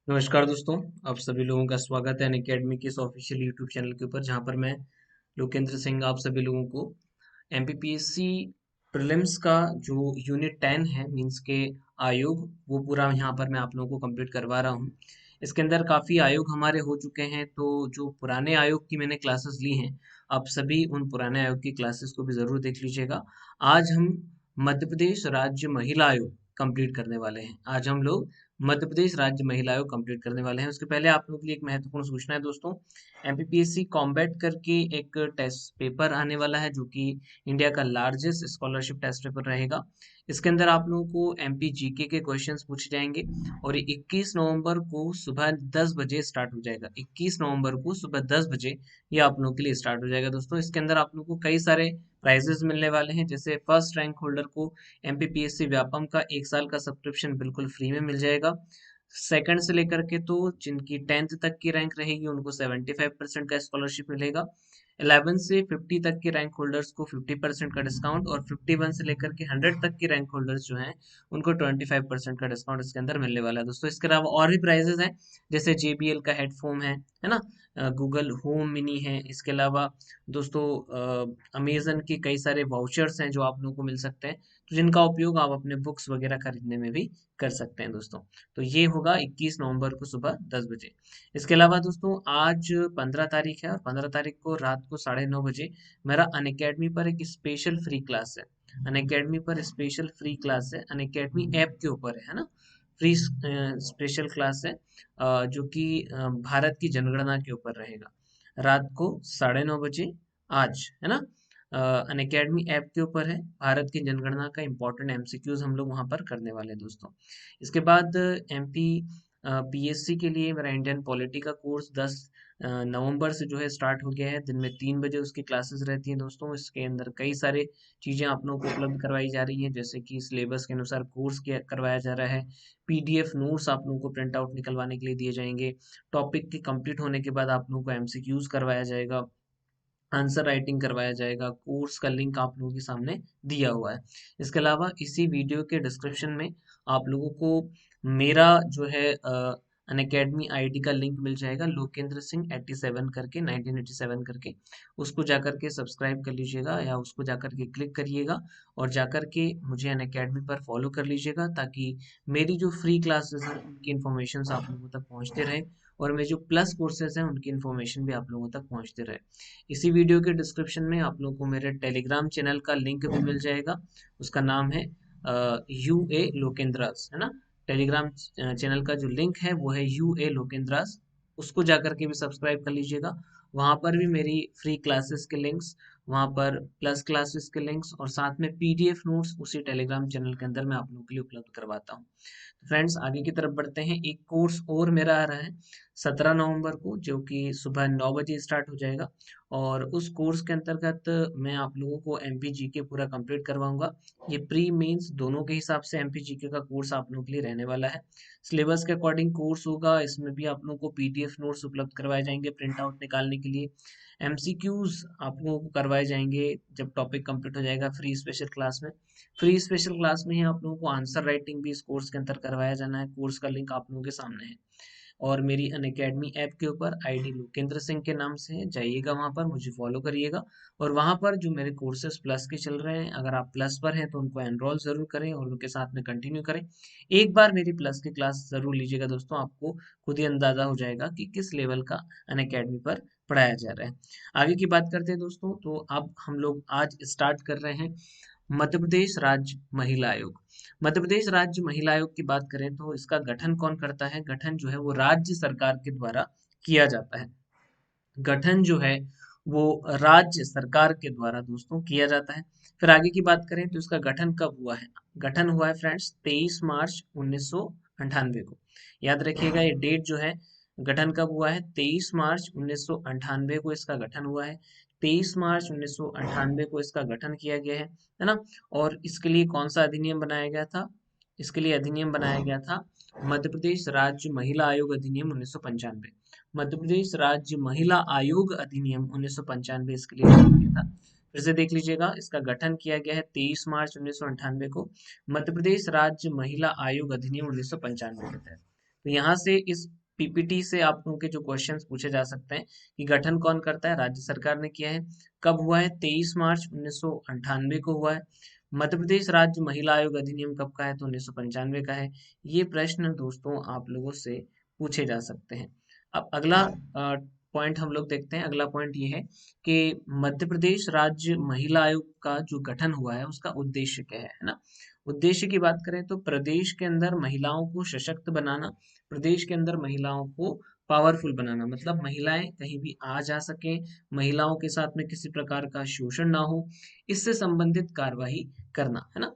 नमस्कार दोस्तों। आप सभी लोगों का स्वागत है अनअकैडमी के इस ऑफिशियल यूट्यूब चैनल के ऊपर, जहां पर मैं लोकेंद्र सिंह आप सभी लोगों को एमपीपीएससी प्रीलिम्स का जो यूनिट 10 है, मींस के आयोग, वो पूरा यहाँ पर मैं आप लोगों को कंप्लीट करवा रहा हूँ। इसके अंदर काफ़ी आयोग हमारे हो चुके हैं, तो जो पुराने आयोग की मैंने क्लासेस ली हैं, आप सभी उन पुराने आयोग की क्लासेस को भी ज़रूर देख लीजिएगा। आज हम मध्य प्रदेश राज्य महिला आयोग कंप्लीट करने वाले हैं। आज हम लोग मध्य प्रदेश राज्य महिला आयोग कंप्लीट करने वाले हैं। उसके पहले आप लोगों के लिए एक महत्वपूर्ण सूचना है दोस्तों। एमपीपीएससी कॉम्बैट करके एक टेस्ट पेपर आने वाला है, जो कि इंडिया का लार्जेस्ट स्कॉलरशिप टेस्ट पेपर रहेगा। इसके अंदर आप लोगों को एमपी जीके के क्वेश्चंस पूछे जाएंगे और ये 21 नवंबर को सुबह 10 बजे स्टार्ट हो जाएगा। 21 नवंबर को सुबह 10 बजे ये आप लोगों के लिए स्टार्ट हो जाएगा दोस्तों। इसके अंदर आप लोगों को कई सारे प्राइजेस मिलने वाले हैं, जैसे फर्स्ट रैंक होल्डर को एमपीपीएससी व्यापम का 1 साल का सब्सक्रिप्शन बिल्कुल फ्री में मिल जाएगा। सेकंड से लेकर के तो जिनकी 10th तक की रैंक रहेगी उनको 75% का स्कॉलरशिप मिलेगा। 11 से 50 तक के रैंक होल्डर्स को 50% का डिस्काउंट, और 51 से लेकर के 100 तक के रैंक होल्डर्स जो हैं उनको 25% का डिस्काउंट इसके अंदर मिलने वाला है दोस्तों। इसके अलावा और भी प्राइजेस हैं, जैसे JBL का हेडफोन है ना, गूगल होम मिनी है। इसके अलावा दोस्तों अमेजन के कई सारे वाउचर्स हैं जो आप लोगों को मिल सकते हैं, तो जिनका उपयोग आप अपने बुक्स वगैरह खरीदने में भी कर सकते हैं दोस्तों। तो ये होगा 21 नवंबर को सुबह 10 बजे। इसके अलावा दोस्तों आज 15 तारीख है, और 15 तारीख को रात को 9:30 बजे मेरा अनअकैडमी पर एक स्पेशल फ्री क्लास है। अनअकैडमी पर स्पेशल फ्री क्लास है, अनअकैडमी ऐप के ऊपर है ना। फ्री स्पेशल क्लास है, जो कि भारत की जनगणना के ऊपर रहेगा, रात को 9:30 बजे आज, है ना। अनअकैडमी ऐप के ऊपर है, भारत की जनगणना का इम्पोर्टेंट एमसीक्यूज हम लोग वहां पर करने वाले हैं दोस्तों। इसके बाद एमपी पीएससी के लिए मेरा इंडियन पॉलिटी का कोर्स 10 नवंबर से जो है स्टार्ट हो गया है। दिन में 3 बजे उसकी क्लासेस रहती हैं दोस्तों। इसके अंदर कई सारे चीज़ें आप लोगों को उपलब्ध करवाई जा रही हैं, जैसे कि सिलेबस के अनुसार कोर्स करवाया जा रहा है। पीडीएफ नोट्स आप लोगों को प्रिंट आउट निकलवाने के लिए दिए जाएंगे। टॉपिक के कंप्लीट होने के बाद आप लोगों को एमसीक्यूज करवाया जाएगा, आंसर राइटिंग करवाया जाएगा। कोर्स का लिंक आप लोगों के सामने दिया हुआ है। इसके अलावा इसी वीडियो के डिस्क्रिप्शन में आप लोगों को मेरा जो है अनअकैडमी आईडी का लिंक मिल जाएगा, लोकेंद्र सिंह 87 करके, 1987 करके। उसको जाकर के सब्सक्राइब कर लीजिएगा, या उसको जाकर के क्लिक करिएगा और जाकर के मुझे अनअकैडमी पर फॉलो कर लीजिएगा, ताकि मेरी जो फ्री क्लासेस हैं उनकी इन्फॉर्मेशन आप लोगों तक पहुंचते रहे, और मेरे जो प्लस कोर्सेज हैं उनकी इन्फॉर्मेशन भी आप लोगों तक पहुंचते रहे। इसी वीडियो के डिस्क्रिप्शन में आप लोगों को मेरे टेलीग्राम चैनल का लिंक भी मिल जाएगा। उसका नाम है UA लोकेंद्रास, है ना। टेलीग्राम चैनल का जो लिंक है वो है UA लोकेंद्रास। उसको जाकर के भी सब्सक्राइब कर लीजिएगा। वहाँ पर भी मेरी फ्री क्लासेस के लिंक्स, वहाँ पर प्लस क्लासेस के लिंक्स, और साथ में PDF नोट्स उसी टेलीग्राम चैनल के अंदर मैं आप लोगों के लिए उपलब्ध करवाता हूँ। फ्रेंड्स, आगे की तरफ बढ़ते हैं। एक कोर्स और मेरा आ रहा है 17 नवंबर को, जो कि सुबह 9 बजे स्टार्ट हो जाएगा, और उस कोर्स के अंतर्गत मैं आप लोगों को MPGK पूरा कंप्लीट करवाऊंगा। ये प्री मेंस दोनों के हिसाब से MPGK का कोर्स आप लोगों के लिए रहने वाला है। सिलेबस के अकॉर्डिंग कोर्स होगा। इसमें भी आप लोगों को PDF नोट्स उपलब्ध करवाए जाएंगे प्रिंट आउट निकालने के लिए। MCQs आप लोगों को करवाए जाएंगे जब टॉपिक कंप्लीट हो जाएगा फ्री स्पेशल क्लास में। फ्री स्पेशल क्लास में ही आप लोगों को आंसर राइटिंग भी इस कोर्स के अंदर करवाया जाना है। कोर्स का लिंक आप लोगों के सामने है, और मेरी अनअकैडमी ऐप के ऊपर आईडी लोकेंद्र सिंह के नाम से है, जाइएगा वहां पर, मुझे फॉलो करिएगा। और वहां पर जो मेरे कोर्सेज प्लस के चल रहे हैं, अगर आप प्लस पर हैं तो उनको एनरोल जरूर करें और उनके साथ में कंटिन्यू करें। एक बार मेरी प्लस की क्लास जरूर लीजिएगा दोस्तों, आपको खुद ही अंदाजा हो जाएगा कि किस लेवल का अनअकैडमी पर पढ़ाया जा रहा है। आगे की बात करते हैं दोस्तों, तो अब हम लोग आज स्टार्ट कर रहे हैं मध्य प्रदेश राज्य महिला आयोग। मध्य प्रदेश राज्य महिला आयोग की बात करें तो इसका गठन कौन करता है? गठन जो है वो राज्य सरकार के द्वारा किया जाता है। गठन जो है वो राज्य सरकार के द्वारा दोस्तों किया जाता है। फिर आगे की बात करें तो इसका गठन कब हुआ है? गठन हुआ है फ्रेंड्स 23 मार्च 1998 को। याद रखिएगा ये डेट जो है, गठन कब हुआ है? 23 मार्च 1998 को इसका गठन हुआ है। 23 मार्च 1998 को इसका गठन किया गया है ना। और इसके लिए कौन सा अधिनियम बनाया गया था? इसके लिए अधिनियम बनाया गया था मध्य प्रदेश राज्य महिला आयोग अधिनियम 1995। मध्य प्रदेश राज्य महिला आयोग अधिनियम 1995 इसके लिए बनाया गया था। फिर से देख लीजिएगा, इसका गठन किया गया है 23 मार्च 1998 को मध्य प्रदेश राज्य महिला आयोग अधिनियम 1995 के तहत। तो यहाँ से इस पीपीटी से आप लोगों के जो क्वेश्चंस पूछे जा सकते हैं कि गठन कौन करता है, राज्य सरकार ने किया है। कब हुआ है, 23 मार्च 1998 को हुआ है। मध्य प्रदेश राज्य महिला आयोग अधिनियम कब का है, तो 1995 का है। ये प्रश्न दोस्तों आप लोगों से पूछे जा सकते हैं। अब अगला पॉइंट हम लोग देखते हैं। अगला पॉइंट ये है कि मध्य प्रदेश राज्य महिला आयोग का जो गठन हुआ है उसका उद्देश्य क्या है ना। उद्देश्य की बात करें तो प्रदेश के अंदर महिलाओं को सशक्त बनाना, प्रदेश के अंदर महिलाओं को पावरफुल बनाना, मतलब महिलाएं कहीं भी आ जा सकें, महिलाओं के साथ में किसी प्रकार का शोषण ना हो, इससे संबंधित कार्यवाही करना है ना।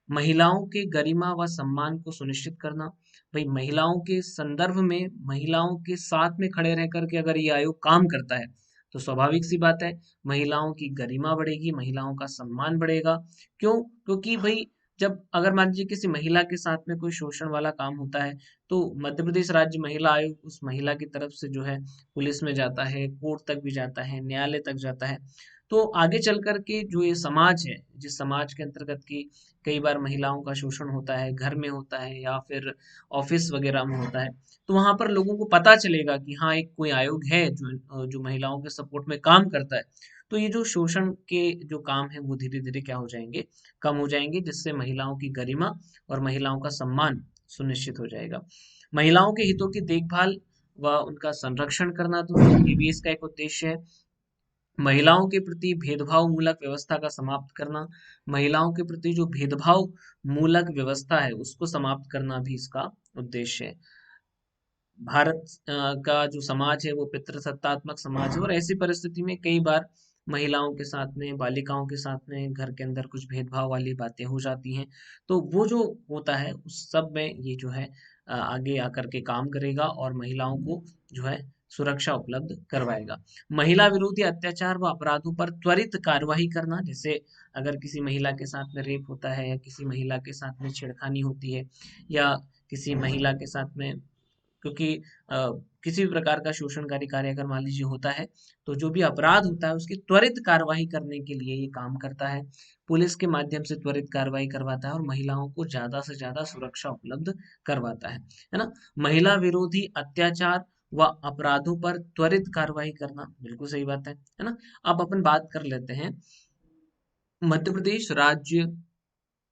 महिलाओं के गरिमा व सम्मान को सुनिश्चित करना, भाई महिलाओं के संदर्भ में महिलाओं के साथ में खड़े रह करके अगर ये आयोग काम करता है तो स्वाभाविक सी बात है महिलाओं की गरिमा बढ़ेगी, महिलाओं का सम्मान बढ़ेगा। क्यों? क्योंकि भाई जब अगर मान लीजिए किसी महिला के साथ में कोई शोषण वाला काम होता है तो मध्य प्रदेश राज्य महिला आयोग उस महिला की तरफ से जो है पुलिस में जाता है, कोर्ट तक भी जाता है, न्यायालय तक जाता है। तो आगे चल करके जो ये समाज है, जिस समाज के अंतर्गत की कई बार महिलाओं का शोषण होता है, घर में होता है या फिर ऑफिस वगैरह में होता है, तो वहां पर लोगों को पता चलेगा कि हाँ एक कोई आयोग है जो जो महिलाओं के सपोर्ट में काम करता है। तो ये जो शोषण के जो काम है वो धीरे धीरे क्या हो जाएंगे, कम हो जाएंगे, जिससे महिलाओं की गरिमा और महिलाओं का सम्मान सुनिश्चित हो जाएगा। महिलाओं के हितों की देखभाल व उनका संरक्षण करना, तो ये भी इसका एक उद्देश्य है। महिलाओं के प्रति भेदभाव मूलक व्यवस्था का समाप्त करना, महिलाओं के प्रति जो भेदभाव मूलक व्यवस्था है उसको समाप्त करना भी इसका उद्देश्य है। भारत का जो समाज है वो पितृसत्तात्मक समाज है और ऐसी परिस्थिति में कई बार महिलाओं के साथ में, बालिकाओं के साथ में घर के अंदर कुछ भेदभाव वाली बातें हो जाती हैं। तो वो जो होता है उस सब में ये जो है आगे आकर के काम करेगा और महिलाओं को जो है सुरक्षा उपलब्ध करवाएगा। महिला विरोधी अत्याचार व अपराधों पर त्वरित कार्यवाही करना, जैसे अगर किसी महिला के साथ में रेप होता है या किसी महिला के साथ में छेड़खानी होती है या किसी महिला के साथ में, क्योंकि किसी भी प्रकार का शोषणकारी कार्य अगर मान लीजिए होता है तो जो भी अपराध होता है उसकी त्वरित कार्यवाही करने के लिए ये काम करता है। पुलिस के माध्यम से त्वरित कार्यवाही करवाता है और महिलाओं को ज्यादा से ज्यादा सुरक्षा उपलब्ध करवाता है ना। महिला विरोधी अत्याचार व अपराधों पर त्वरित कार्यवाही करना, बिल्कुल सही बात है ना। अब अपन बात कर लेते हैं मध्य प्रदेश राज्य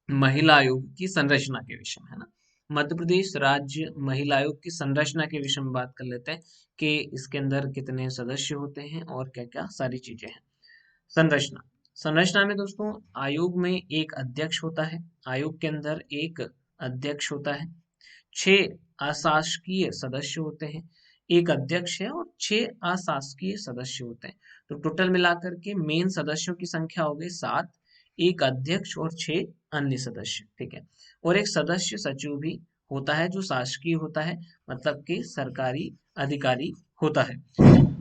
महिला आयोग की संरचना के विषय में, है ना। मध्य प्रदेश राज्य महिला आयोग की संरचना के विषय में बात कर लेते हैं कि इसके अंदर कितने सदस्य होते हैं और क्या क्या सारी चीजें हैं। संरचना, संरचना में दोस्तों आयोग में एक अध्यक्ष होता है, आयोग के अंदर एक अध्यक्ष होता है, 6 अशासकीय सदस्य होते हैं, एक अध्यक्ष है और 6 अशासकीय सदस्य होते हैं। तो टोटल मिलाकर के मेन सदस्यों की संख्या हो गई 7, एक अध्यक्ष और 6 अन्य सदस्य, ठीक है। और एक सदस्य सचिव भी होता है जो शासकीय होता है, मतलब कि सरकारी अधिकारी होता है।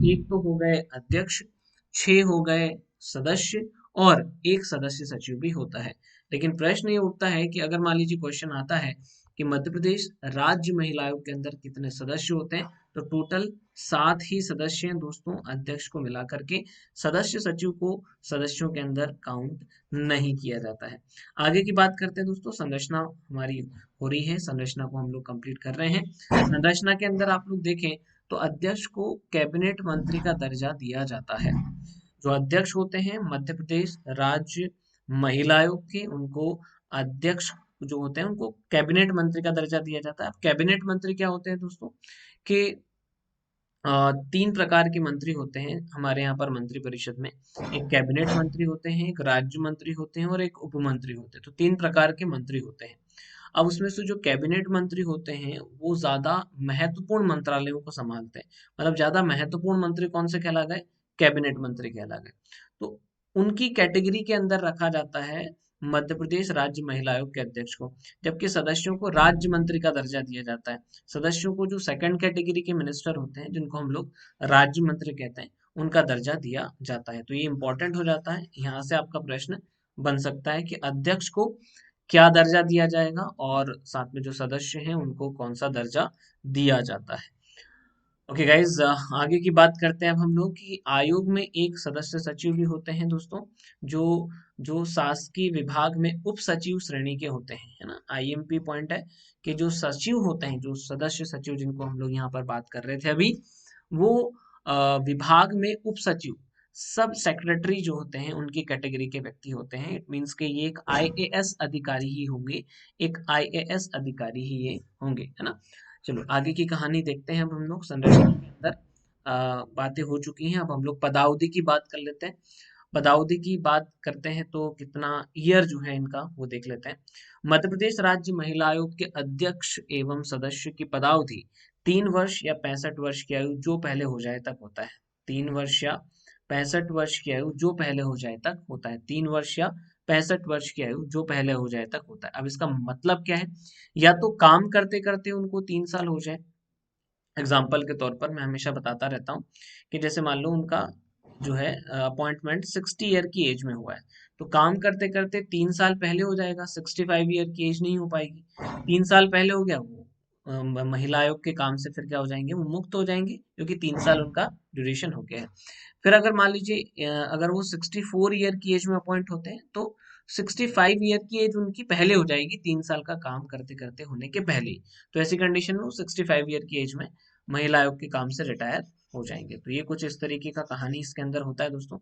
एक तो हो गए अध्यक्ष, 6 हो गए सदस्य और एक सदस्य सचिव भी होता है। लेकिन प्रश्न ये उठता है कि अगर मान लीजिए क्वेश्चन आता है कि मध्य प्रदेश राज्य महिला आयोग के अंदर कितने सदस्य होते हैं, तो टोटल 7 ही सदस्य हैं दोस्तों, अध्यक्ष को मिला करके। सदस्य सचिव को सदस्यों के अंदर काउंट नहीं किया जाता है। आगे की बात करते हैं दोस्तों, संरचना हमारी हो रही है, संरचना को हम लोग कंप्लीट कर रहे हैं। संरचना के अंदर आप लोग देखें तो अध्यक्ष को कैबिनेट मंत्री का दर्जा दिया जाता है। जो अध्यक्ष होते हैं मध्य प्रदेश राज्य महिला आयोग के, उनको अध्यक्ष जो होते हैं उनको कैबिनेट मंत्री का दर्जा दिया जाता है। अब कैबिनेट मंत्री क्या होते हैं दोस्तों कि 3 प्रकार के मंत्री होते हैं हमारे यहाँ पर मंत्री परिषद में। एक कैबिनेट मंत्री होते हैं, एक राज्य मंत्री होते हैं और एक उप मंत्री होते हैं। तो 3 प्रकार के मंत्री होते हैं। अब उसमें से जो कैबिनेट मंत्री होते हैं वो ज्यादा महत्वपूर्ण मंत्रालयों को संभालते हैं, मतलब ज्यादा महत्वपूर्ण मंत्री कौन से कहला गए, कैबिनेट मंत्री कहला गए। तो उनकी कैटेगरी के अंदर रखा जाता है मध्य प्रदेश राज्य महिला आयोग के अध्यक्ष को, जबकि सदस्यों को राज्य मंत्री का दर्जा दिया जाता है। सदस्यों को जो सेकंड कैटेगरी के मिनिस्टर होते हैं जिनको हम लोग राज्य मंत्री कहते हैं उनका दर्जा दिया जाता है। तो ये इंपॉर्टेंट हो जाता है, यहाँ से आपका प्रश्न बन सकता है कि अध्यक्ष को क्या दर्जा दिया जाएगा और साथ में जो सदस्य हैं उनको कौन सा दर्जा दिया जाता है। ओके गाइज, आगे की बात करते हैं अब हम लोग कि आयोग में एक सदस्य सचिव भी होते हैं दोस्तों, जो जो शासकीय विभाग में उप सचिव श्रेणी के होते हैं, है ना। आईएमपी पॉइंट है कि जो सचिव होते हैं, जो सदस्य सचिव जिनको हम लोग यहाँ पर बात कर रहे थे अभी, वो विभाग में उप सचिव, सब सेक्रेटरी जो होते हैं उनकी कैटेगरी के व्यक्ति होते हैं। इट मीन्स के ये एक आईएएस अधिकारी ही होंगे, एक आईएएस अधिकारी ही ये होंगे, है ना। चलो आगे की कहानी देखते हैं। अब हम लोग संरचना के अंदर बातें हो चुकी हैं, अब हम लोग पदावधि की बात कर लेते हैं। पदावधि की बात करते हैं तो कितना ईयर जो है इनका वो देख लेते हैं। मध्य प्रदेश राज्य महिला आयोग के अध्यक्ष एवं सदस्य की पदावधि 3 वर्ष या 65 वर्ष की आयु जो पहले हो जाए तक होता है। 3 वर्ष या 65 वर्ष की आयु जो पहले हो जाए तक होता है। 3 वर्ष या 65 वर्ष की आयु जो पहले हो जाए तक होता है। अब इसका मतलब क्या है? या तो काम करते करते उनको 3 साल हो जाए। एग्जाम्पल के तौर पर मैं हमेशा बताता रहता हूँ कि जैसे मान लो उनका जो है अपॉइंटमेंट 60 ईयर की एज में हुआ है, तो काम करते करते 3 साल पहले हो जाएगा, 65 ईयर की एज नहीं हो पाएगी। 3 साल पहले हो गया, वो महिला आयोग के काम से फिर क्या हो जाएंगे, वो मुक्त हो जाएंगे, क्योंकि 3 साल उनका ड्यूरेशन हो गया है। फिर अगर मान लीजिए अगर वो 64 ईयर की एज में अपॉइंट होते हैं, तो 65 ईयर की एज उनकी पहले हो जाएगी, 3 साल का काम करते करते होने के पहले ही। तो ऐसी कंडीशन में वो 65 ईयर की एज में महिला आयोग के काम से रिटायर हो जाएंगे। तो ये कुछ इस तरीके का कहानी इसके अंदर होता है दोस्तों।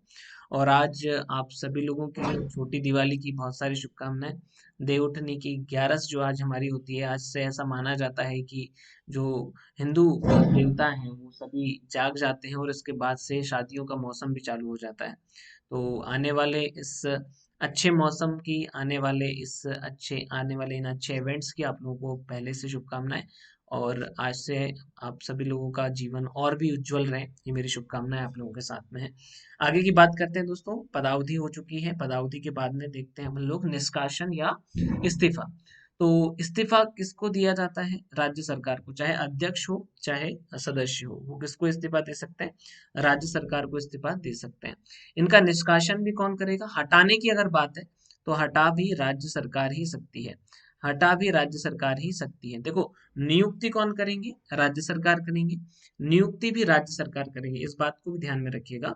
और आज आप सभी लोगों के लिए छोटी दिवाली की बहुत सारी शुभकामनाएं। देवउठनी की 11 जो आज हमारी होती है, आज से ऐसा माना जाता है कि जो हिंदू देवता हैं वो सभी जाग जाते हैं, और इसके बाद से शादियों का मौसम भी चालू हो जाता है। तो आने वाले इस अच्छे मौसम की, आने वाले इन अच्छे इवेंट्स की आप लोगों को पहले से शुभकामनाएं। और आज से आप सभी लोगों का जीवन और भी उज्जवल रहे, ये मेरी शुभकामनाएं आप लोगों के साथ में है। आगे की बात करते हैं दोस्तों। पदावधि हो चुकी है, पदावधि के बाद में देखते हैं हम लोग निष्कासन या इस्तीफा। तो इस्तीफा किसको दिया जाता है? राज्य सरकार को, चाहे अध्यक्ष हो चाहे सदस्य हो, वो किसको इस्तीफा दे सकते हैं? राज्य सरकार को इस्तीफा दे सकते हैं। इनका निष्कासन भी कौन करेगा? हटाने की अगर बात है तो हटा भी राज्य सरकार ही सकती है, हटा भी राज्य सरकार ही सकती है। देखो, नियुक्ति कौन करेंगे? राज्य सरकार करेंगे, नियुक्ति भी राज्य सरकार करेंगे, इस बात को भी ध्यान में रखिएगा।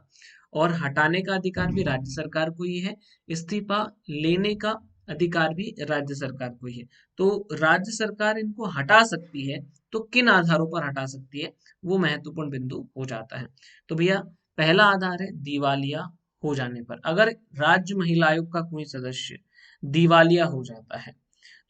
और हटाने का अधिकार भी राज्य सरकार को ही है, इस्तीफा लेने का अधिकार भी राज्य सरकार को ही है। तो राज्य सरकार इनको हटा सकती है, तो किन आधारों पर हटा सकती है, वो महत्वपूर्ण बिंदु हो जाता है। तो भैया, पहला आधार है दिवालिया हो जाने पर। अगर राज्य महिला आयोग का कोई सदस्य दिवालिया हो जाता है,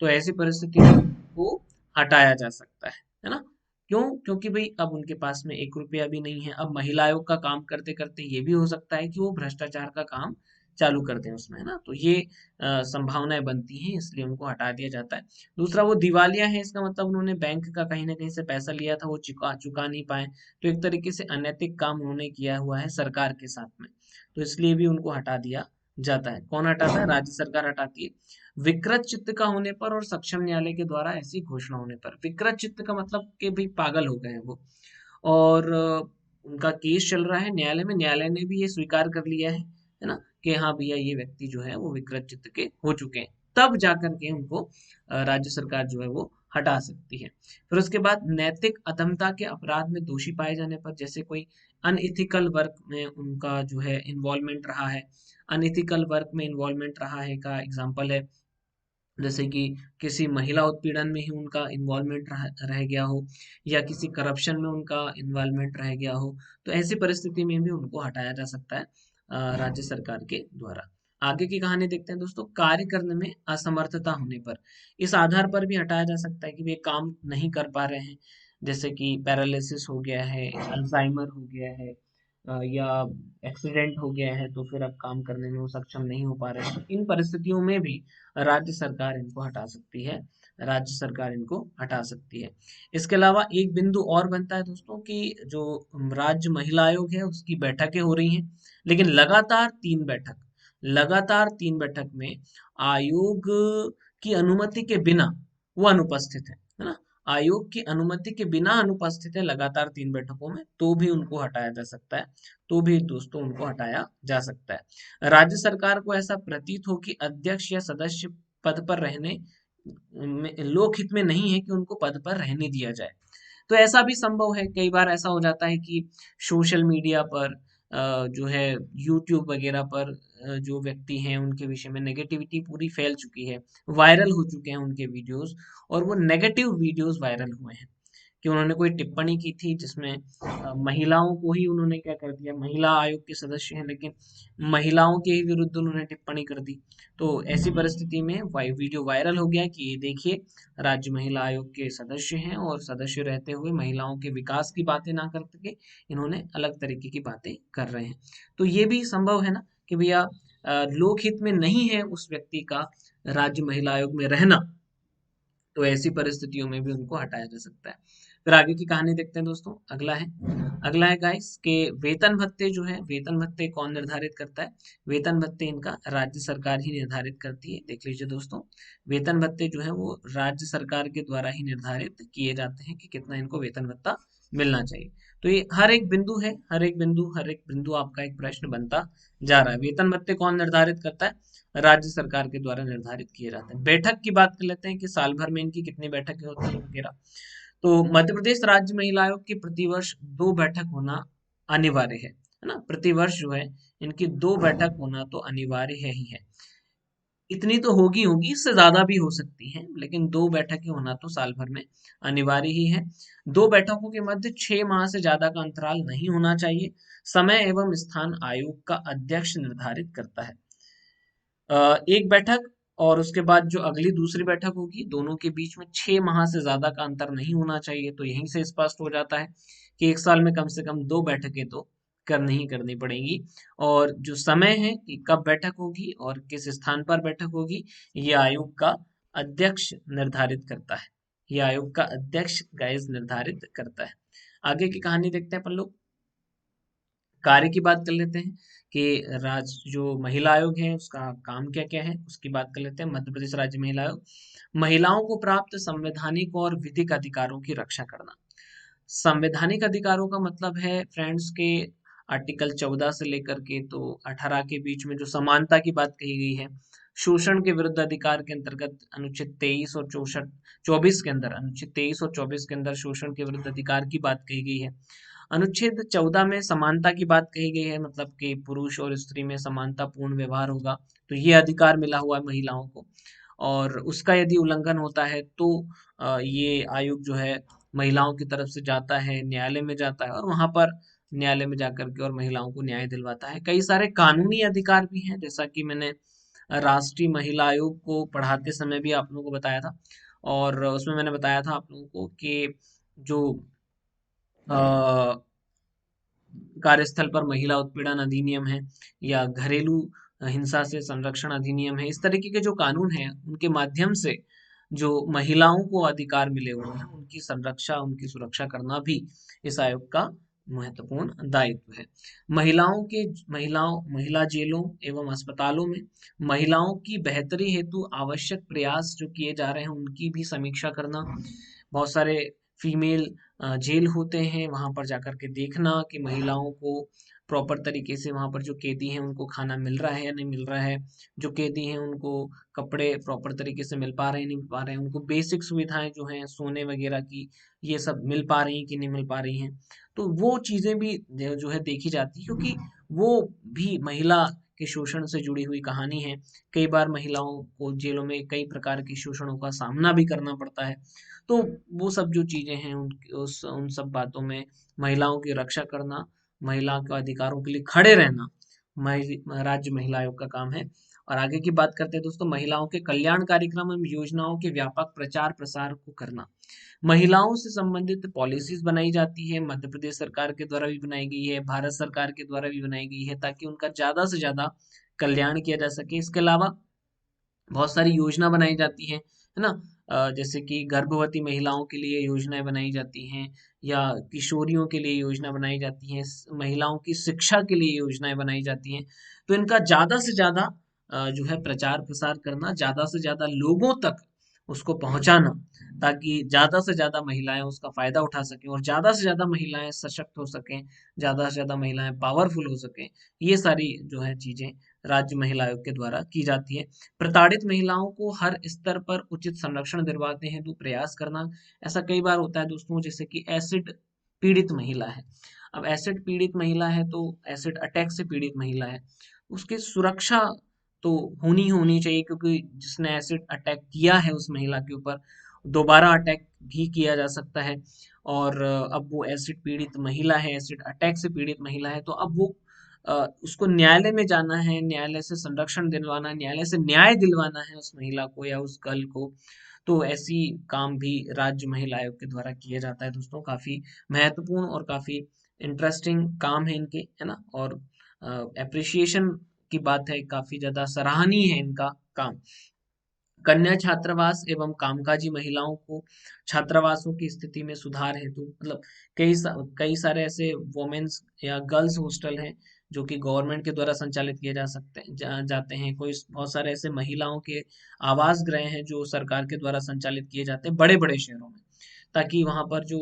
तो ऐसी परिस्थिति में वो हटाया जा सकता है ना। क्यों? क्योंकि भाई अब उनके पास में 1 रुपया भी नहीं है। अब महिला आयोग का काम करते करते ये भी हो सकता है कि वो भ्रष्टाचार का काम चालू कर दें उसमें, है ना। तो ये संभावनाएं बनती हैं, इसलिए उनको हटा दिया जाता है। दूसरा, वो दिवालिया है, इसका मतलब उन्होंने बैंक का कहीं ना कहीं से पैसा लिया था, वो चुका चुका नहीं पाए, तो एक तरीके से अनैतिक काम उन्होंने किया हुआ है सरकार के साथ में, तो इसलिए भी उनको हटा दिया जाता है। कौन हटाता है? राज्य सरकार हटाती है। विकृत चित्त का होने पर और सक्षम न्यायालय के द्वारा ऐसी घोषणा होने पर। विकृत चित्त का मतलब कि भाई पागल हो गए हैं वो, और उनका केस चल रहा है न्यायालय में, न्यायालय ने भी ये स्वीकार कर लिया है ना, कि हाँ भैया ये व्यक्ति जो है वो विकृत चित्त के हो चुके हैं, तब जाकर के उनको राज्य सरकार जो है वो हटा सकती है। फिर उसके बाद नैतिक अधमता के अपराध में दोषी पाए जाने पर, जैसे कोई अनइथिकल वर्क में उनका जो है इन्वॉल्वमेंट रहा है, अनइथिकल वर्क में इन्वॉल्वमेंट रहा है का एग्जाम्पल है, जैसे कि किसी महिला उत्पीड़न में ही उनका इन्वॉल्वमेंट रह गया हो, या किसी करप्शन में उनका इन्वॉल्वमेंट रह गया हो, तो ऐसी परिस्थिति में भी उनको हटाया जा सकता है राज्य सरकार के द्वारा। आगे की कहानी देखते हैं दोस्तों। कार्य करने में असमर्थता होने पर, इस आधार पर भी हटाया जा सकता है कि वे काम नहीं कर पा रहे हैं, जैसे कि पैरालिसिस हो गया है, अल्जाइमर हो गया है, या एक्सीडेंट हो गया है, तो फिर अब काम करने में वो सक्षम नहीं हो पा रहे हैं। तो इन परिस्थितियों में भी राज्य सरकार इनको हटा सकती है, राज्य सरकार इनको हटा सकती है। इसके अलावा एक बिंदु और बनता है दोस्तों कि जो राज्य महिला आयोग है उसकी बैठकें हो रही हैं, लेकिन लगातार 3 बैठक में आयोग की अनुमति के बिना वो अनुपस्थित है ना। आयोग की अनुमति के बिना अनुपस्थित है लगातार 3 बैठकों में, तो भी उनको हटाया जा सकता है, तो भी दोस्तों उनको हटाया जा सकता है। राज्य सरकार को ऐसा प्रतीत हो कि अध्यक्ष या सदस्य पद पर रहने में लोकहित में नहीं है कि उनको पद पर रहने दिया जाए, तो ऐसा भी संभव है, कई बार ऐसा हो जाता है कि सोशल मीडिया पर जो है यूट्यूब वगैरह पर जो व्यक्ति हैं उनके विषय में नेगेटिविटी पूरी फैल चुकी है, वायरल हो चुके हैं उनके वीडियोस, और वो नेगेटिव वीडियोस वायरल हुए हैं कि उन्होंने कोई टिप्पणी की थी जिसमें महिलाओं को ही उन्होंने क्या कर दिया, महिला आयोग के सदस्य हैं लेकिन महिलाओं के ही विरुद्ध उन्होंने टिप्पणी कर दी। तो ऐसी परिस्थिति में वीडियो वायरल हो गया कि ये देखिए, राज्य महिला आयोग के सदस्य हैं और सदस्य रहते हुए महिलाओं के विकास की बातें ना करके इन्होंने अलग तरीके की बातें कर रहे हैं। तो ये भी संभव है ना कि भैया लोकहित में नहीं है उस व्यक्ति का राज्य महिला आयोग में रहना, तो ऐसी परिस्थितियों में भी उनको हटाया जा सकता है। फिर आगे की कहानी देखते हैं दोस्तों। अगला है गाइस के वेतन भत्ते जो है, वेतन भत्ते कौन निर्धारित करता है? वेतन भत्ते इनका राज्य सरकार ही निर्धारित करती है। देख लीजिए दोस्तों, वेतन भत्ते जो है वो राज्य सरकार के द्वारा ही निर्धारित किए जाते हैं कि कितना इनको वेतन भत्ता मिलना चाहिए। तो ये हर एक बिंदु आपका एक प्रश्न बनता जा रहा है। वेतन भत्ते कौन निर्धारित करता है? राज्य सरकार के द्वारा निर्धारित किए जाते हैं। बैठक की बात कर लेते हैं कि साल भर में इनकी कितनी बैठकें होती हैं वगैरह। तो मध्य प्रदेश राज्य महिला आयोग की प्रतिवर्ष 2 बैठक होना अनिवार्य है ना? प्रतिवर्ष जो है इनकी 2 बैठक होना तो अनिवार्य है ही है। इतनी तो होगी होगी, इससे ज्यादा भी हो सकती हैं, लेकिन 2 बैठकें होना तो साल भर में अनिवार्य ही है। 2 बैठकों के मध्य 6 माह से ज्यादा का अंतराल नहीं होना चाहिए। समय एवं स्थान आयोग का अध्यक्ष निर्धारित करता है। एक बैठक और उसके बाद जो अगली दूसरी बैठक होगी, दोनों के बीच में 6 माह से ज्यादा का अंतर नहीं होना चाहिए। तो यहीं से स्पष्ट हो जाता है कि एक साल में कम से कम 2 बैठकें तो करनी ही करनी पड़ेंगी। और जो समय है कि कब बैठक होगी और किस स्थान पर बैठक होगी, ये आयोग का अध्यक्ष निर्धारित करता है। ये आयोग का अध्यक्ष गाइस निर्धारित करता है। आगे की कहानी देखते हैं अपन लोग। कार्य की बात कर लेते हैं कि जो महिला आयोग है उसका काम क्या क्या है, उसकी बात कर लेते हैं। मध्य प्रदेश राज्य महिला आयोग महिलाओं को प्राप्त संवैधानिक और विधिक अधिकारों की रक्षा करना। संवैधानिक अधिकारों का मतलब है फ्रेंड्स के आर्टिकल 14 से लेकर के तो 18 के बीच में जो समानता की बात कही गई है, शोषण के विरुद्ध अधिकार के अंतर्गत अनुच्छेद 23 और 24 के अंदर, अनुच्छेद 23 और 24 के अंदर शोषण के विरुद्ध अधिकार की बात कही गई है। अनुच्छेद 14 में समानता की बात कही गई है, मतलब कि पुरुष और स्त्री में समानता पूर्ण व्यवहार होगा, तो ये अधिकार मिला हुआ है महिलाओं को। और उसका यदि उल्लंघन होता है तो ये आयोग जो है महिलाओं की तरफ से जाता है, न्यायालय में जाता है और वहां पर न्यायालय में जाकर के और महिलाओं को न्याय दिलवाता है। कई सारे कानूनी अधिकार भी हैं, जैसा कि मैंने राष्ट्रीय महिला आयोग को पढ़ाते समय भी आप लोगों को बताया था, और उसमें मैंने बताया था आप लोगों को कि जो कार्यस्थल पर महिला उत्पीड़न अधिनियम है या घरेलू हिंसा से संरक्षण अधिनियम है, इस तरीके के जो कानून हैं उनके माध्यम से जो महिलाओं को अधिकार मिले हुए हैं उनकी संरक्षा, उनकी सुरक्षा करना भी इस आयोग का महत्वपूर्ण दायित्व है। महिला जेलों एवं अस्पतालों में महिलाओं की बेहतरी हेतु आवश्यक प्रयास जो किए जा रहे हैं उनकी भी समीक्षा करना। बहुत सारे फीमेल जेल होते हैं, वहां पर जाकर के देखना कि महिलाओं को प्रॉपर तरीके से वहां पर जो कैदी हैं उनको खाना मिल रहा है या नहीं मिल रहा है, जो कैदी हैं उनको कपड़े प्रॉपर तरीके से मिल पा रहे हैं नहीं मिल पा रहे हैं, उनको बेसिक सुविधाएं जो हैं सोने वगैरह की, ये सब मिल पा रही हैं कि नहीं मिल पा रही हैं। तो वो चीजें भी जो है देखी जाती है, क्योंकि वो भी महिला के शोषण से जुड़ी हुई कहानी है। कई बार महिलाओं को जेलों में कई प्रकार के शोषणों का सामना भी करना पड़ता है। तो वो सब जो चीजें हैं उन सब बातों में महिलाओं की रक्षा करना, महिला के अधिकारों के लिए खड़े रहना राज्य महिला आयोग का काम है। और आगे की बात करते हैं दोस्तों, महिलाओं के कल्याण कार्यक्रम एवं योजनाओं के व्यापक प्रचार प्रसार को करना। महिलाओं से संबंधित पॉलिसीज बनाई जाती है, मध्य प्रदेश सरकार के द्वारा भी बनाई गई है, भारत सरकार के द्वारा भी बनाई गई है, ताकि उनका ज्यादा से ज्यादा कल्याण किया जा सके। इसके अलावा बहुत सारी योजना बनाई जाती है ना? जैसे कि गर्भवती महिलाओं के लिए योजनाएं बनाई जाती हैं, या किशोरियों के लिए योजना बनाई जाती हैं, महिलाओं की शिक्षा के लिए योजनाएं बनाई जाती हैं। तो इनका ज्यादा से ज्यादा जो है प्रचार प्रसार करना, ज्यादा से ज्यादा लोगों तक उसको पहुंचाना, ताकि ज्यादा से ज्यादा महिलाएं उसका फायदा उठा सकें और ज्यादा से ज्यादा महिलाएं सशक्त हो सकें, ज्यादा से ज्यादा महिलाएं पावरफुल हो सकें। ये सारी जो है चीजें राज्य महिला आयोग के द्वारा की जाती है। प्रताड़ित महिलाओं को हर स्तर पर उचित संरक्षण दिलवाते हैं तो प्रयास करना। ऐसा कई बार होता है दोस्तों, जैसे कि एसिड पीड़ित महिला है। अब एसिड पीड़ित महिला है तो एसिड अटैक से पीड़ित महिला है, उसकी सुरक्षा तो होनी चाहिए, क्योंकि जिसने एसिड अटैक किया है उस महिला के ऊपर दोबारा अटैक भी किया जा सकता है। और अब वो एसिड पीड़ित महिला है, एसिड अटैक से पीड़ित महिला है, तो अब वो उसको न्यायालय में जाना है, न्यायालय से संरक्षण दिलवाना है, न्यायालय से न्याय दिलवाना है उस महिला को या उस गर्ल को। तो ऐसी काम भी राज्य महिला आयोग के द्वारा किया जाता है दोस्तों। काफी महत्वपूर्ण और काफी इंटरेस्टिंग काम है इनके, है ना। और एप्रिसिएशन की बात है, काफी ज्यादा सराहनीय है इनका काम। कन्या छात्रावास एवं कामकाजी महिलाओं को छात्रावासों की स्थिति में सुधार हेतु, मतलब कई सारे ऐसे वुमेन्स या गर्ल्स हॉस्टल हैं जो कि गवर्नमेंट के द्वारा संचालित किए जा सकते हैं जाते हैं। कोई बहुत सारे ऐसे महिलाओं के आवास गृह हैं जो सरकार के द्वारा संचालित किए जाते हैं बड़े बड़े शहरों में, ताकि वहां पर जो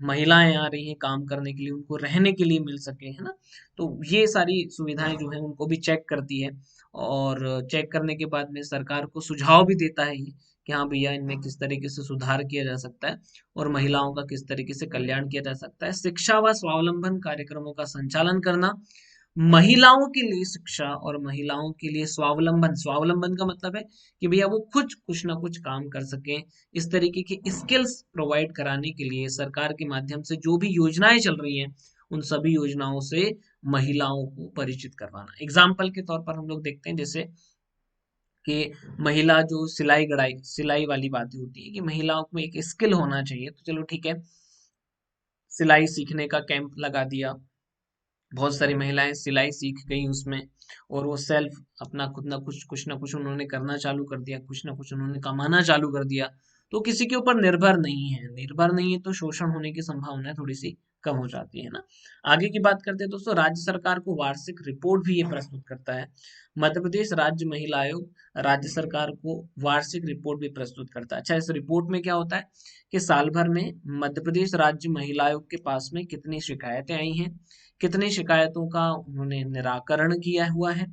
महिलाएं आ रही हैं काम करने के लिए उनको रहने के लिए मिल सके, है ना। तो ये सारी सुविधाएं जो है उनको भी चेक करती है, और चेक करने के बाद में सरकार को सुझाव भी देता है ये कि हाँ भैया इनमें किस तरीके से सुधार किया जा सकता है और महिलाओं का किस तरीके से कल्याण किया जा सकता है। शिक्षा व स्वावलंबन कार्यक्रमों का संचालन करना, महिलाओं के लिए शिक्षा और महिलाओं के लिए स्वावलंबन, स्वावलंबन का मतलब है कि भैया वो खुद कुछ ना कुछ काम कर सकें, इस तरीके की स्किल्स प्रोवाइड कराने के लिए सरकार के माध्यम से जो भी योजनाएं चल रही हैं उन सभी योजनाओं से महिलाओं को परिचित करवाना। एग्जाम्पल के तौर पर हम लोग देखते हैं जैसे कि महिला जो सिलाई कढ़ाई सिलाई वाली बातें होती है कि महिलाओं को एक स्किल होना चाहिए, तो चलो ठीक है, सिलाई सीखने का कैंप लगा दिया, बहुत सारी महिलाएं सिलाई सीख गई उसमें, और वो सेल्फ अपना खुद ना कुछ उन्होंने करना चालू कर दिया, कुछ ना कुछ उन्होंने कमाना चालू कर दिया। तो किसी के ऊपर निर्भर नहीं है तो शोषण होने की संभावना थोड़ी सी कम हो जाती है ना। आगे की बात करते हैं दोस्तों, राज्य सरकार को वार्षिक रिपोर्ट भी ये प्रस्तुत करता है। मध्य प्रदेश राज्य महिला आयोग राज्य सरकार को वार्षिक रिपोर्ट भी प्रस्तुत करता है। अच्छा, इस रिपोर्ट में क्या होता है कि साल भर में मध्य प्रदेश राज्य महिला आयोग के पास में कितनी शिकायतें आई हैं, कितनी शिकायतों का उन्होंने निराकरण किया हुआ है,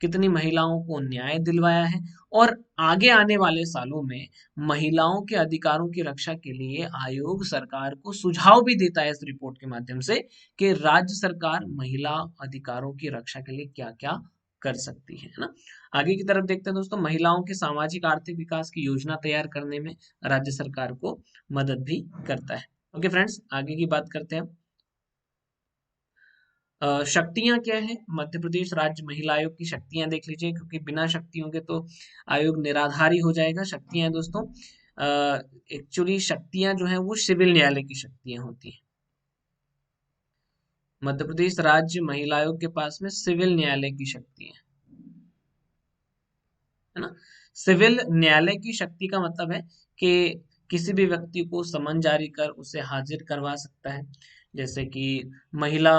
कितनी महिलाओं को न्याय दिलवाया है, और आगे आने वाले सालों में महिलाओं के अधिकारों की रक्षा के लिए आयोग सरकार को सुझाव भी देता है इस रिपोर्ट के माध्यम से कि राज्य सरकार महिला अधिकारों की रक्षा के लिए क्या क्या कर सकती है ना। आगे की तरफ देखते हैं दोस्तों, महिलाओं के सामाजिक आर्थिक विकास की योजना तैयार करने में राज्य सरकार को मदद भी करता है। ओके फ्रेंड्स, आगे की बात करते हैं। शक्तियां क्या है मध्य प्रदेश राज्य महिला आयोग की, शक्तियां देख लीजिए, क्योंकि बिना शक्तियों के तो आयोग निराधार ही हो जाएगा। शक्तियां हैं दोस्तों, एक्चुअली शक्तियां जो है वो सिविल न्यायालय की शक्तियां होती हैं। मध्य प्रदेश राज्य महिला आयोग के पास में सिविल न्यायालय की शक्ति है ना। सिविल न्यायालय की शक्ति का मतलब है कि किसी भी व्यक्ति को समन जारी कर उसे हाजिर करवा सकता है। जैसे कि महिला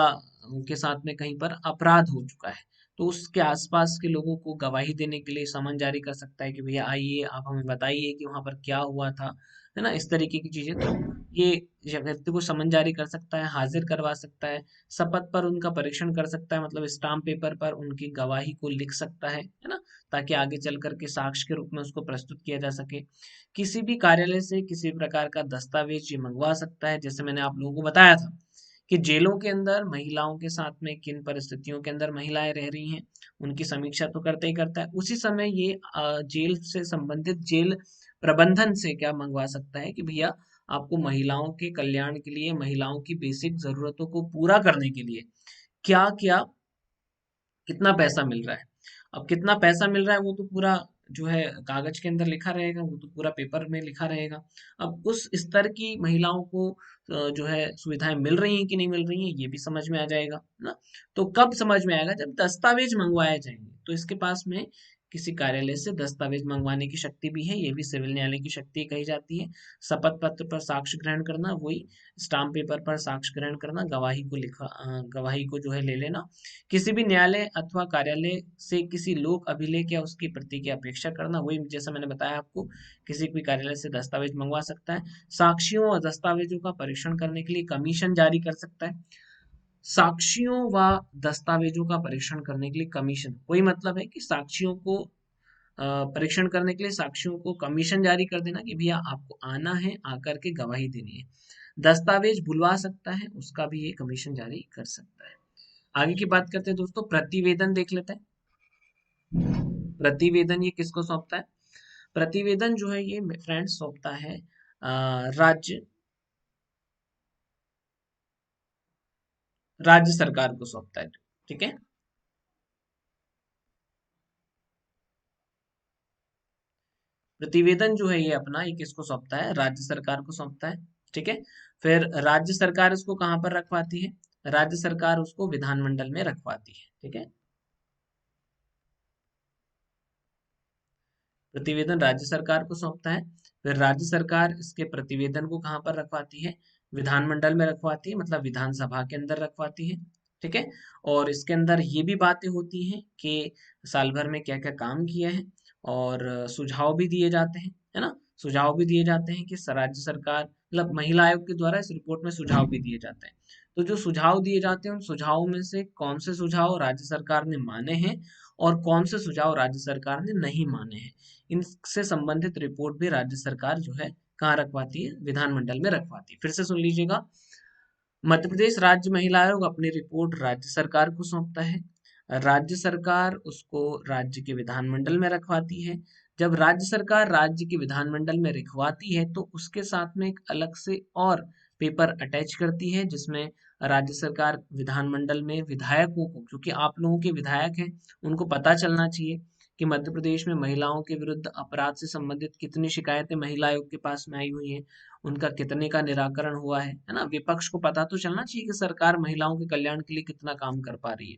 के साथ में कहीं पर अपराध हो चुका है तो उसके आसपास के लोगों को गवाही देने के लिए समन जारी कर सकता है कि भैया आइए आप हमें बताइए कि वहां पर क्या हुआ था, है ना। इस तरीके की चीजें, तो ये व्यक्ति को समन जारी कर सकता है, हाजिर करवा सकता है, शपथ पर उनका परीक्षण कर सकता है, मतलब स्टाम्प पेपर पर उनकी गवाही को लिख सकता है ना, ताकि आगे चल करके साक्ष्य के रूप में उसको प्रस्तुत किया जा सके। किसी भी कार्यालय से किसी प्रकार का दस्तावेज ये मंगवा सकता है। जैसे मैंने आप लोगों को बताया था कि जेलों के अंदर महिलाओं के साथ में किन परिस्थितियों के अंदर महिलाएं रह रही हैं उनकी समीक्षा तो करते ही करता है, उसी समय ये जेल से संबंधित जेल प्रबंधन से क्या मंगवा सकता है कि भैया आपको महिलाओं के कल्याण के लिए, महिलाओं की बेसिक जरूरतों को पूरा करने के लिए क्या क्या, कितना पैसा मिल रहा है। अब कितना पैसा मिल रहा है वो तो पूरा जो है कागज के अंदर लिखा रहेगा, वो तो पूरा पेपर में लिखा रहेगा। अब उस स्तर की महिलाओं को जो है सुविधाएं मिल रही हैं कि नहीं मिल रही हैं ये भी समझ में आ जाएगा ना। तो कब समझ में आएगा, जब दस्तावेज मंगवाए जाएंगे तो इसके पास में किसी कार्यालय से दस्तावेज मंगवाने की शक्ति भी है, ये भी सिविल न्यायालय की शक्ति कही जाती है। शपथ पत्र पर साक्ष्य ग्रहण करना, वही स्टाम्प पेपर पर साक्ष्य ग्रहण करना, गवाही को जो है ले लेना। किसी भी न्यायालय अथवा कार्यालय से किसी लोक अभिलेख या उसकी प्रति की अपेक्षा करना, वही जैसा मैंने बताया आपको, किसी भी कार्यालय से दस्तावेज मंगवा सकता है। साक्ष्यों और दस्तावेजों का परीक्षण करने के लिए कमीशन जारी कर सकता है। साक्ष्यों व दस्तावेजों का परीक्षण करने के लिए कमीशन, वही मतलब है कि साक्ष्यों को परीक्षण करने के लिए साक्ष्यों को कमीशन जारी कर देना कि भैया आपको आना है, आकर के गवाही देनी है। दस्तावेज बुलवा सकता है, उसका भी ये कमीशन जारी कर सकता है। आगे की बात करते हैं दोस्तों, प्रतिवेदन देख लेते हैं। प्रतिवेदन ये किसको सौंपता है? प्रतिवेदन जो है ये फ्रेंड्स सौंपता है राज्य सरकार को सौंपता है। ठीक है, प्रतिवेदन जो है ये अपना, ये किसको सौंपता है? राज्य सरकार को सौंपता है। ठीक है, फिर राज्य सरकार इसको कहाँ पर रखवाती है? राज्य सरकार उसको विधानमंडल में रखवाती है। ठीक है, प्रतिवेदन राज्य सरकार को सौंपता है, फिर राज्य सरकार इसके प्रतिवेदन को कहाँ पर रखवाती है? विधानमंडल में रखवाती है, मतलब विधानसभा के अंदर रखवाती है। ठीक है, और इसके अंदर ये भी बातें होती हैं कि साल भर में क्या क्या काम किया है, और सुझाव भी दिए जाते हैं, है ना? सुझाव भी दिए जाते हैं कि राज्य सरकार, मतलब महिला आयोग के द्वारा इस रिपोर्ट में सुझाव भी दिए जाते हैं। तो जो सुझाव दिए जाते हैं, उन सुझावों में से कौन से सुझाव राज्य सरकार ने माने हैं और कौन से सुझाव राज्य सरकार ने नहीं माने हैं, इनसे संबंधित रिपोर्ट भी राज्य सरकार जो है कहाँ रखवाती है? विधानमंडल में रखवाती है। फिर से सुन लीजिएगा, मध्य प्रदेश राज्य महिला आयोग अपनी रिपोर्ट राज्य सरकार को सौंपता है, राज्य सरकार उसको राज्य के विधानमंडल में रखवाती है। जब राज्य सरकार राज्य के विधानमंडल में रखवाती है तो उसके साथ में एक अलग से और पेपर अटैच करती है, जिसमें राज्य सरकार विधानमंडल में विधायकों को, क्योंकि आप लोगों के विधायक हैं, उनको पता चलना चाहिए कि मध्य प्रदेश में महिलाओं के विरुद्ध अपराध से संबंधित कितनी शिकायतें महिला आयोग के पास में आई हुई हैं, उनका कितने का निराकरण हुआ है ना? विपक्ष को पता तो चलना चाहिए कि सरकार महिलाओं के कल्याण के लिए कितना काम कर पा रही है।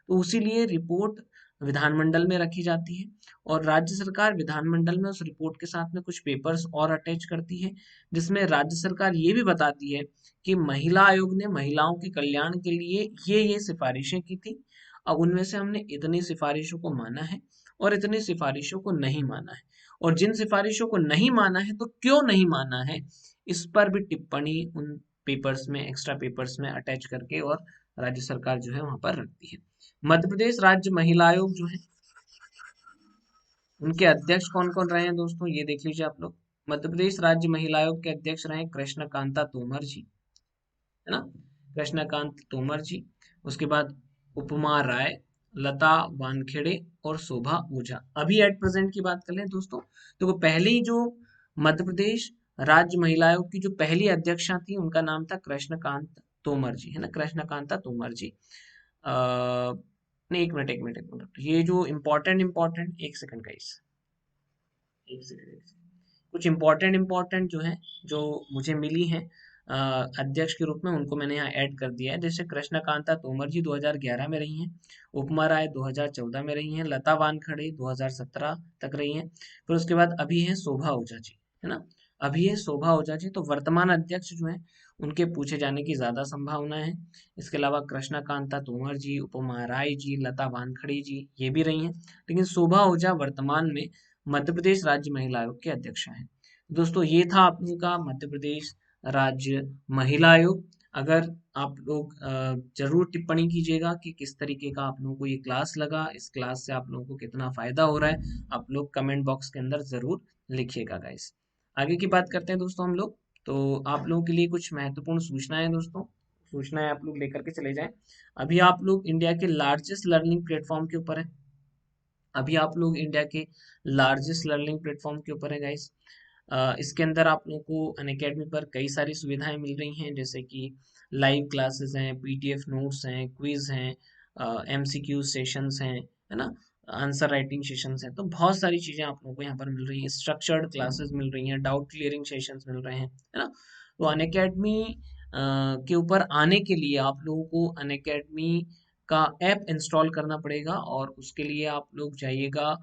तो उसीलिए रिपोर्ट विधानमंडल में रखी जाती है, और राज्य सरकार विधानमंडल में उस रिपोर्ट के साथ में कुछ पेपर्स और अटैच करती है, जिसमें राज्य सरकार ये भी बताती है कि महिला आयोग ने महिलाओं के कल्याण के लिए ये सिफारिशें की थी, अब उनमें से हमने इतनी सिफारिशों को माना है और इतनी सिफारिशों को नहीं माना है, और जिन सिफारिशों को नहीं माना है तो क्यों नहीं माना है, इस पर भी टिप्पणी उन पेपर्स में, एक्स्ट्रा पेपर्स में अटैच करके और राज्य सरकार जो है वहां पर रखती है। मध्य प्रदेश राज्य महिला आयोग जो है, उनके अध्यक्ष कौन कौन रहे हैं दोस्तों, ये देख लीजिए आप लोग। मध्य प्रदेश राज्य महिला आयोग के अध्यक्ष रहे कृष्ण कांता तोमर जी, है ना? कृष्णकांत तोमर जी। उसके बाद उपमा राय, लता वानखेड़े और शोभा ओझा। अभी एट प्रेजेंट की बात कर लें दोस्तों, तो पहली जो मध्य प्रदेश राज्य महिला आयोग की जो पहली अध्यक्षा थी, उनका नाम था कृष्णकांत तोमर जी, है ना? कृष्णकांता तोमर जी। नहीं, एक मिनट, ये जो इम्पोर्टेंट, एक सेकंड का, एक सेकंड, कुछ इम्पोर्टेंट जो है, जो मुझे मिली हैं अध्यक्ष के रूप में, उनको मैंने यहाँ ऐड कर दिया है। जैसे कृष्णकांता तोमर जी 2011 में रही हैं, उपमा राय 2014 में रही हैं, लता वानखड़े 2017 तक रही हैं, फिर उसके बाद अभी है शोभा ओझा जी, है ना? अभी है शोभा ओझा जी, तो वर्तमान अध्यक्ष जो है उनके पूछे जाने की ज्यादा संभावना है। इसके अलावा कृष्णकांता तोमर जी, उपमा राय जी, लता वानखड़े जी ये भी रही हैं, लेकिन शोभा ओझा वर्तमान में मध्य प्रदेश राज्य महिला आयोग के अध्यक्ष हैं। दोस्तों ये था आप लोगों का मध्य प्रदेश राज्य महिला आयोग। अगर आप लोग जरूर टिप्पणी कीजिएगा कि किस तरीके का आप लोगों को ये क्लास लगा, इस क्लास से आप लोगों को कितना फायदा हो रहा है, आप लोग कमेंट बॉक्स के अंदर जरूर लिखिएगा गाइस। आगे की बात करते हैं दोस्तों हम लोग, तो आप लोगों के लिए कुछ महत्वपूर्ण सूचनाएं दोस्तों, सूचनाएं आप लोग लेकर के चले जाएं। अभी आप लोग इंडिया के लार्जेस्ट लर्निंग प्लेटफॉर्म के ऊपर है, अभी आप लोग इंडिया के लार्जेस्ट लर्निंग प्लेटफॉर्म के ऊपर है गाइस। इसके अंदर आप लोगों को अनअकैडमी पर कई सारी सुविधाएं मिल रही हैं, जैसे कि लाइव क्लासेस हैं, पीडीएफ नोट्स हैं, क्विज हैं, एमसीक्यू सेशंस हैं, है ना? आंसर राइटिंग सेशंस हैं, तो बहुत सारी चीजें आप लोगों को यहाँ पर मिल रही हैं, स्ट्रक्चर्ड क्लासेस मिल रही हैं, डाउट क्लियरिंग सेशंस मिल रहे हैं, है ना? तो अनअकैडमी के ऊपर आने के लिए आप लोगों को अनअकैडमी का ऐप इंस्टॉल करना पड़ेगा, और उसके लिए आप लोग जाइएगा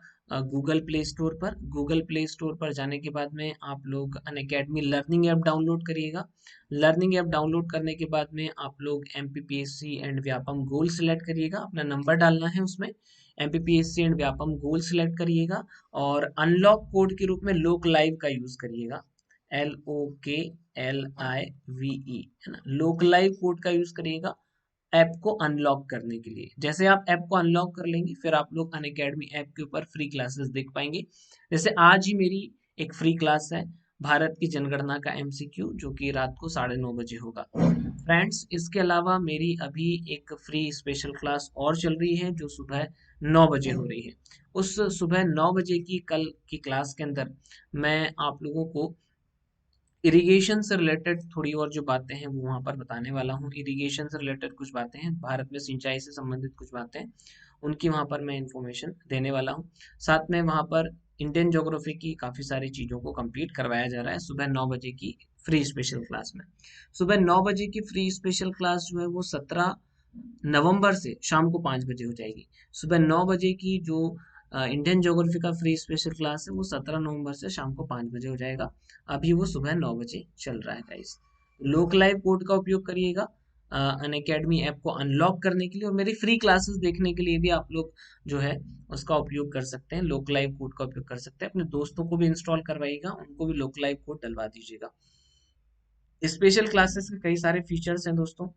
गूगल प्ले स्टोर पर। गूगल प्ले स्टोर पर जाने के बाद में आप लोग अनअकैडमी लर्निंग ऐप डाउनलोड करिएगा। लर्निंग ऐप डाउनलोड करने के बाद में आप लोग MPPSC and Vyapam goal select करिएगा, अपना नंबर डालना है उसमें, MPPSC and Vyapam goal select करिएगा, और अनलॉक कोड के रूप में लोक लाइव का यूज करिएगा, LOKLIVE, है ना? लोक लाइव कोड का यूज करिएगा, ऐप को अनलॉक करने के लिए। जैसे आप ऐप को अनलॉक कर लेंगे फिर आप लोग अनअकैडमी ऐप के ऊपर फ्री क्लासेस देख पाएंगे। जैसे आज ही मेरी एक फ्री क्लास है भारत की जनगणना का एमसीक्यू, जो कि रात को 9:30 बजे होगा। फ्रेंड्स, इसके अलावा मेरी अभी एक फ्री स्पेशल क्लास और चल रही है जो सुबह 9 बजे हो रही है। उस सुबह 9 बजे की कल की क्लास के अंदर मैं आप लोगों को इरिगेशन से रिलेटेड थोड़ी और जो बातें हैं वो वहाँ पर बताने वाला हूँ। इरिगेशन से रिलेटेड कुछ बातें हैं, भारत में सिंचाई से संबंधित कुछ बातें हैं, उनकी वहाँ पर मैं इंफॉर्मेशन देने वाला हूँ। साथ में वहाँ पर इंडियन ज्योग्राफी की काफ़ी सारी चीज़ों को कंप्लीट करवाया जा रहा है सुबह 9 बजे की फ्री स्पेशल क्लास में। सुबह 9 बजे की फ्री स्पेशल क्लास जो है वो 17 नवंबर से शाम को 5 बजे हो जाएगी। सुबह 9 बजे की जो इंडियन ज्योग्राफी का फ्री स्पेशल क्लास है वो 17 नवंबर से शाम को 5 बजे हो जाएगा। अभी वो सुबह 9 बजे चल रहा है गाइस। लोक लाइव कोड का उपयोग करिएगा अनअकैडमी ऐप को अनलॉक करने के लिए, और मेरी फ्री क्लासेस देखने के लिए भी आप लोग जो है उसका उपयोग कर सकते हैं। लोक लाइव कोड का उपयोग कर सकते हैं। अपने दोस्तों को भी इंस्टॉल करवाइएगा, उनको भी लोक लाइव कोड डलवा दीजिएगा। स्पेशल क्लासेस के कई सारे फीचर्स हैं दोस्तों।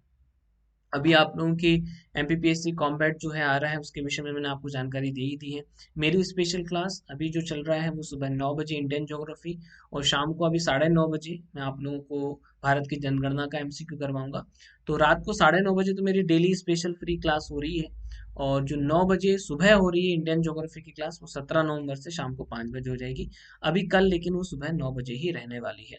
अभी आप लोगों की एमपीपीएससी कॉम्बैट जो है आ रहा है, उसके विषय में मैंने आपको जानकारी दे ही दी है। मेरी स्पेशल क्लास अभी जो चल रहा है वो सुबह 9 बजे इंडियन ज्योग्राफी, और शाम को अभी 9:30 बजे मैं आप लोगों को भारत की जनगणना का एमसीक्यू करवाऊंगा। तो रात को 9:30 बजे तो मेरी डेली स्पेशल फ्री क्लास हो रही है, और जो 9 बजे सुबह हो रही है इंडियन ज्योग्राफी की क्लास वो 17 नवंबर से शाम को 5 बजे हो जाएगी। अभी कल लेकिन वो सुबह 9 बजे ही रहने वाली है।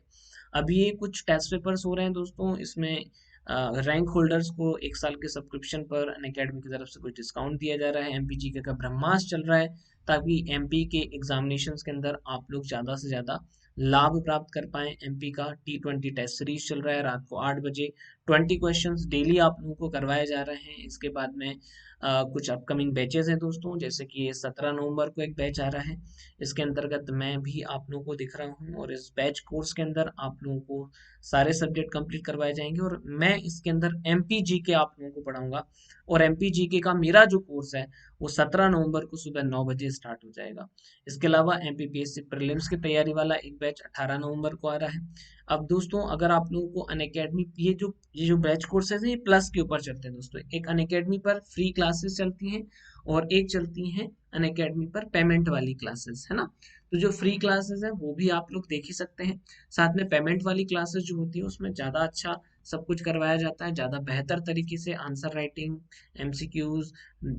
अभी ये कुछ टेस्ट पेपर्स हो रहे हैं दोस्तों, इसमें रैंक होल्डर्स को 1 साल के सब्सक्रिप्शन पर अनअकैडमी की तरफ से कुछ डिस्काउंट दिया जा रहा है। एमपीजीके का ब्रह्मास्त्र चल रहा है, ताकि एमपी के एग्जामिनेशंस के अंदर आप लोग ज़्यादा से ज़्यादा लाभ प्राप्त कर पाएं। एमपी का T20 टेस्ट सीरीज चल रहा है रात को 8 बजे। 20 क्वेश्चंस डेली आप लोगों को करवाए जा रहे हैं। इसके बाद में कुछ अपकमिंग बैचेस हैं दोस्तों, जैसे कि 17 नवंबर को एक बैच आ रहा है। इसके अंतर्गत मैं भी आप लोगों को दिख रहा हूँ, और इस बैच कोर्स के अंदर आप लोगों को सारे सब्जेक्ट कंप्लीट करवाए जाएंगे, और मैं इसके अंदर एमपीजी के आप लोगों को पढ़ाऊंगा। और एमपीजी के का मेरा जो कोर्स है वो 17 नवंबर को सुबह 9 बजे स्टार्ट हो जाएगा। इसके अलावा एमपीपीएससी प्रीलिम्स की तैयारी वाला एक बैच 18 नवंबर को आ रहा है। अब दोस्तों, अगर आप लोगों को अनअकैडमी ये जो बैच कोर्सेज हैं ये प्लस के ऊपर चलते हैं दोस्तों। एक अनअकैडमी पर फ्री क्लासेस चलती हैं, और एक चलती हैं अनअकैडमी पर पेमेंट वाली क्लासेस, है ना। तो जो फ्री क्लासेस है वो भी आप लोग देख ही सकते हैं। साथ में पेमेंट वाली क्लासेस जो होती है उसमें ज़्यादा अच्छा सब कुछ करवाया जाता है, ज़्यादा बेहतर तरीके से answer writing, MCQs,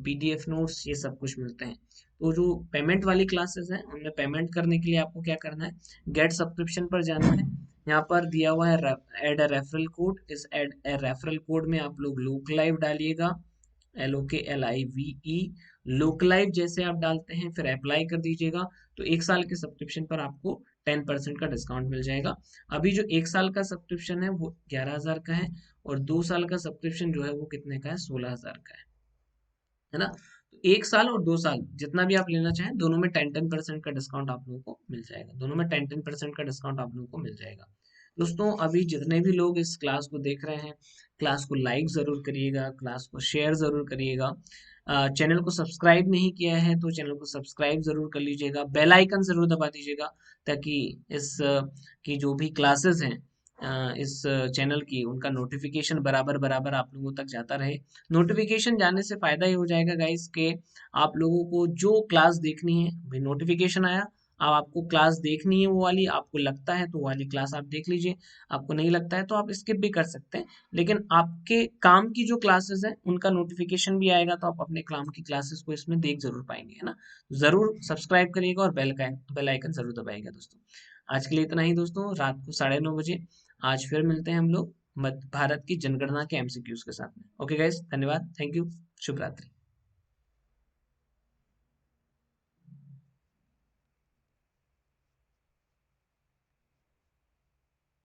PDF notes, ये सब कुछ मिलते हैं। तो जो पेमेंट वाली क्लासेस हैं उनमें पेमेंट करने के लिए आपको क्या करना है, गेट सब्सक्रिप्शन पर जाना है। यहाँ पर दिया हुआ है एड अ रेफरल कोड। इस एड ए रेफरल कोड में आप लोग लोक लाइव डालिएगा, LOKLIVE। लोक लाइव जैसे आप डालते हैं फिर अप्लाई कर दीजिएगा, तो 1 साल के सब्सक्रिप्शन पर आपको 10% का डिस्काउंट मिल जाएगा। अभी जो 1 साल का सब्सक्रिप्शन है वो 11,000 का है, और 2 साल का सब्सक्रिप्शन जो है वो कितने का है, 16,000 का है ना। तो 1 साल और 2 साल जितना भी आप लेना चाहें, दोनों में 10% का डिस्काउंट आप लोगों को मिल जाएगा। दोनों में 10% का डिस्काउंट आप लोगों को मिल जाएगा। दोस्तों, अभी जितने भी लोग इस क्लास को देख रहे हैं, क्लास को लाइक ज़रूर करिएगा, क्लास को शेयर ज़रूर करिएगा। चैनल को सब्सक्राइब नहीं किया है तो चैनल को सब्सक्राइब ज़रूर कर लीजिएगा, बेल आइकन ज़रूर दबा दीजिएगा, ताकि इस की जो भी क्लासेस हैं इस चैनल की, उनका नोटिफिकेशन बराबर बराबर आप लोगों तक जाता रहे। नोटिफिकेशन जाने से फ़ायदा ये हो जाएगा गाइस के आप लोगों को जो क्लास देखनी है, भाई नोटिफिकेशन आया, अब आपको क्लास देखनी है वो वाली, आपको लगता है तो वो वाली क्लास आप देख लीजिए, आपको नहीं लगता है तो आप स्किप भी कर सकते हैं। लेकिन आपके काम की जो क्लासेस हैं उनका नोटिफिकेशन भी आएगा, तो आप अपने काम की क्लासेस को इसमें देख जरूर पाएंगे, है ना। ज़रूर सब्सक्राइब करिएगा और बेल आइकन ज़रूर दबाइएगा दोस्तों। आज के लिए इतना ही दोस्तों, रात को 9:30 बजे आज फिर मिलते हैं हम लोग भारत की जनगणना के एमसीक्यूज के साथ में। ओके गाइस, धन्यवाद, थैंक यू, शुभ रात्रि।